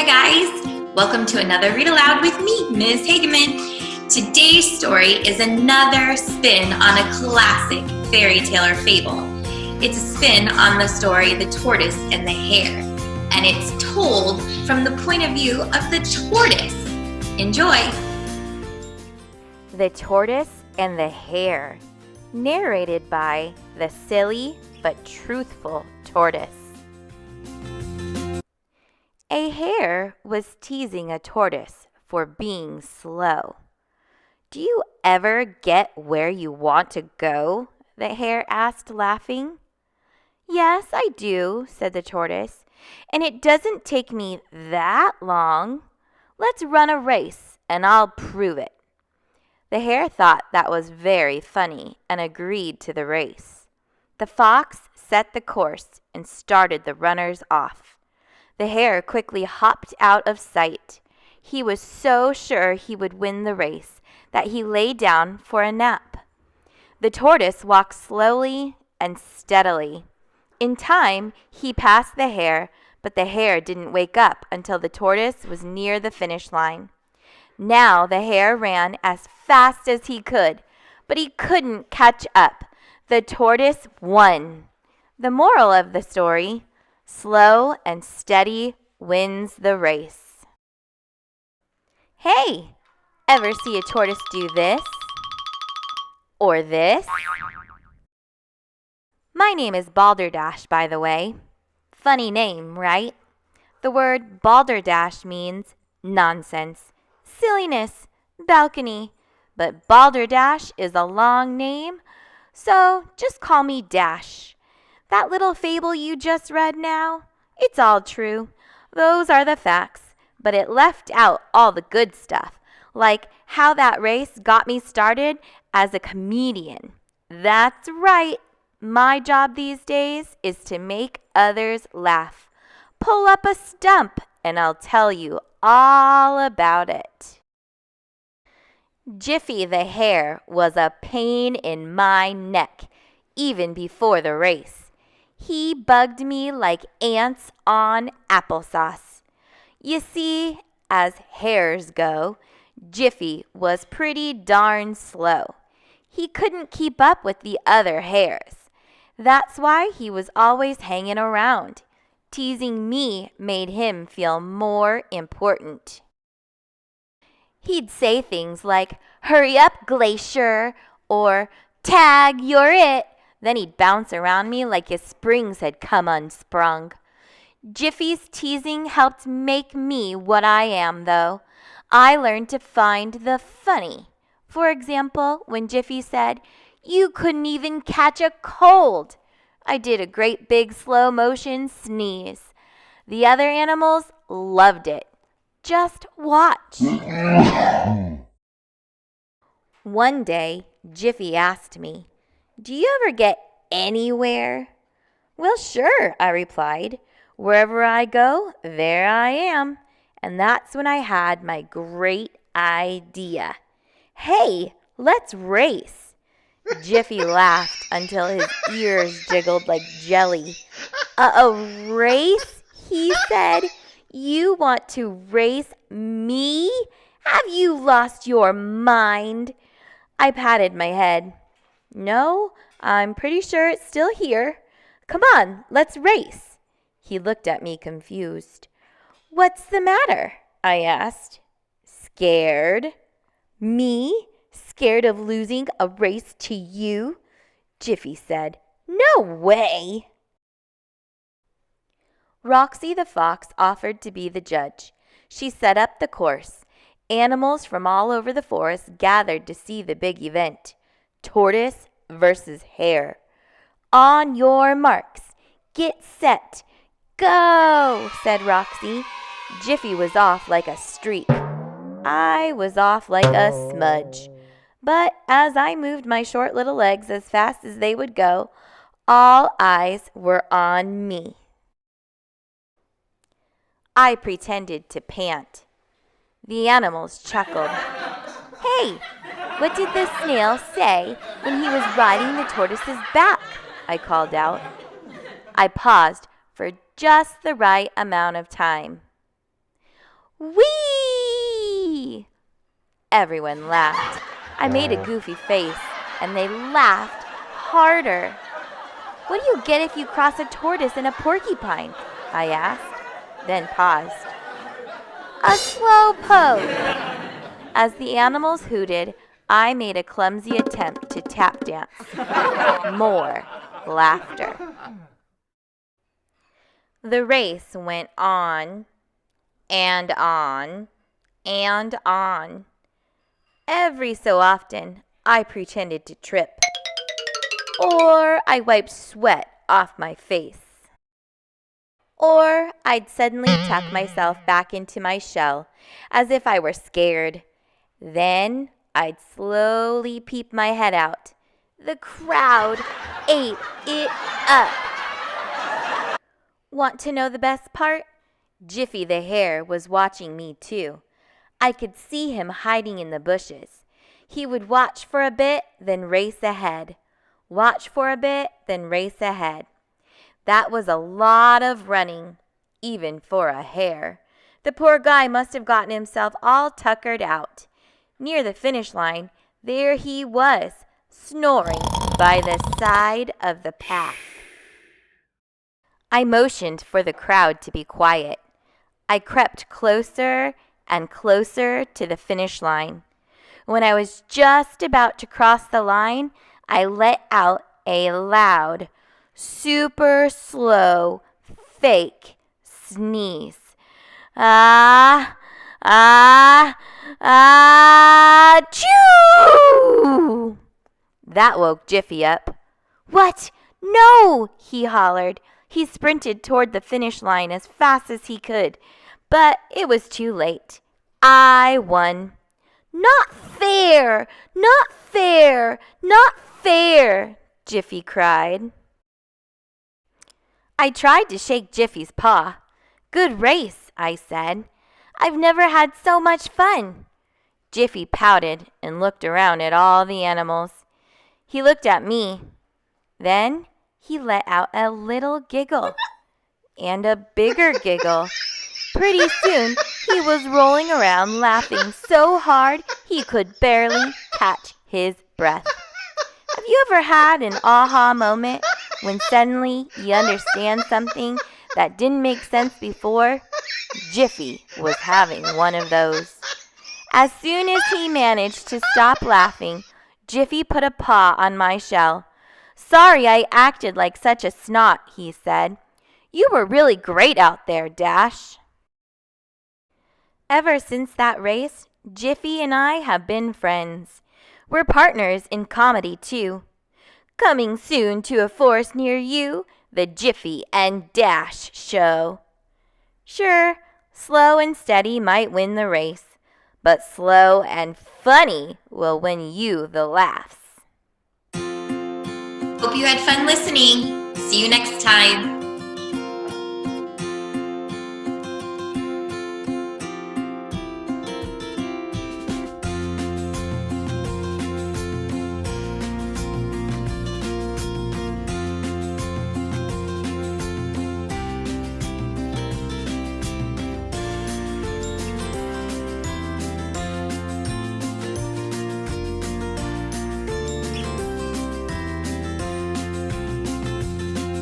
Hi guys, welcome to another Read Aloud with me, Ms. Hageman. Today's story is another spin on a classic fairy tale or fable. It's a spin on the story The Tortoise and the Hare, and it's told from the point of view of the tortoise. Enjoy! The Tortoise and the Hare, narrated by the silly but truthful tortoise. A hare was teasing a tortoise for being slow. "Do you ever get where you want to go?" the hare asked, laughing. "Yes, I do," said the tortoise, "and it doesn't take me that long. Let's run a race, and I'll prove it." The hare thought that was very funny and agreed to the race. The fox set the course and started the runners off. The hare quickly hopped out of sight. He was so sure he would win the race that he lay down for a nap. The tortoise walked slowly and steadily. In time, he passed the hare, but the hare didn't wake up until the tortoise was near the finish line. Now the hare ran as fast as he could, but he couldn't catch up. The tortoise won. The moral of the story: slow and steady wins the race. Hey, ever see a tortoise do this? Or this? My name is Balderdash, by the way. Funny name, right? The word balderdash means nonsense, silliness, balcony. But Balderdash is a long name, so just call me Dash. That little fable you just read now, it's all true. Those are the facts, but it left out all the good stuff, like how that race got me started as a comedian. That's right. My job these days is to make others laugh. Pull up a stump and I'll tell you all about it. Jiffy the hare was a pain in my neck, even before the race. He bugged me like ants on applesauce. You see, as hares go, Jiffy was pretty darn slow. He couldn't keep up with the other hares. That's why he was always hanging around. Teasing me made him feel more important. He'd say things like, "Hurry up, Glacier," or "Tag, you're it." Then he'd bounce around me like his springs had come unsprung. Jiffy's teasing helped make me what I am, though. I learned to find the funny. For example, when Jiffy said, "You couldn't even catch a cold," I did a great big slow motion sneeze. The other animals loved it. Just watch. One day, Jiffy asked me, "Do you ever get anywhere?" "Well, sure," I replied. "Wherever I go, there I am." And that's when I had my great idea. "Hey, let's race." Jiffy laughed until his ears jiggled like jelly. A race?" he said. "You want to race me? Have you lost your mind?" I patted my head. "No, I'm pretty sure it's still here. Come on, let's race." He looked at me confused. "What's the matter?" I asked. "Scared?" "Me? Scared of losing a race to you?" Jiffy said. "No way." Roxy the fox offered to be the judge. She set up the course. Animals from all over the forest gathered to see the big event. Tortoise versus hare. "On your marks, get set, go," said Roxy. Jiffy was off like a streak. I was off like a smudge. But as I moved my short little legs as fast as they would go, all eyes were on me. I pretended to pant. The animals chuckled. "Hey, what did the snail say when he was riding the tortoise's back?" I called out. I paused for just the right amount of time. Whee! Everyone laughed. I made a goofy face, and they laughed harder. What do you get if you cross a tortoise and a porcupine? I asked, then paused. A slow poke. As the animals hooted, I made a clumsy attempt to tap dance. More laughter. The race went on and on and on. Every so often, I pretended to trip, or I wiped sweat off my face, or I'd suddenly tuck myself back into my shell as if I were scared. Then I'd slowly peep my head out. The crowd ate it up. Want to know the best part? Jiffy the hare was watching me too. I could see him hiding in the bushes. He would watch for a bit, then race ahead. Watch for a bit, then race ahead. That was a lot of running, even for a hare. The poor guy must have gotten himself all tuckered out. Near the finish line, there he was, snoring by the side of the path. I motioned for the crowd to be quiet. I crept closer and closer to the finish line. When I was just about to cross the line, I let out a loud, super slow, fake sneeze. Ah, ah, ah, choo! That woke Jiffy up. What? No, he hollered. He sprinted toward the finish line as fast as he could, but it was too late. I won. Not fair! Not fair! Not fair! Jiffy cried. I tried to shake Jiffy's paw. Good race, I said. I've never had so much fun. Jiffy pouted and looked around at all the animals. He looked at me. Then he let out a little giggle and a bigger giggle. Pretty soon, he was rolling around laughing so hard he could barely catch his breath. Have you ever had an aha moment when suddenly you understand something that didn't make sense before? Jiffy was having one of those. As soon as he managed to stop laughing, Jiffy put a paw on my shell. Sorry I acted like such a snot, he said. You were really great out there, Dash. Ever since that race, Jiffy and I have been friends. We're partners in comedy, too. Coming soon to a forest near you, the Jiffy and Dash Show. Sure, slow and steady might win the race, but slow and funny will win you the laughs. Hope you had fun listening. See you next time.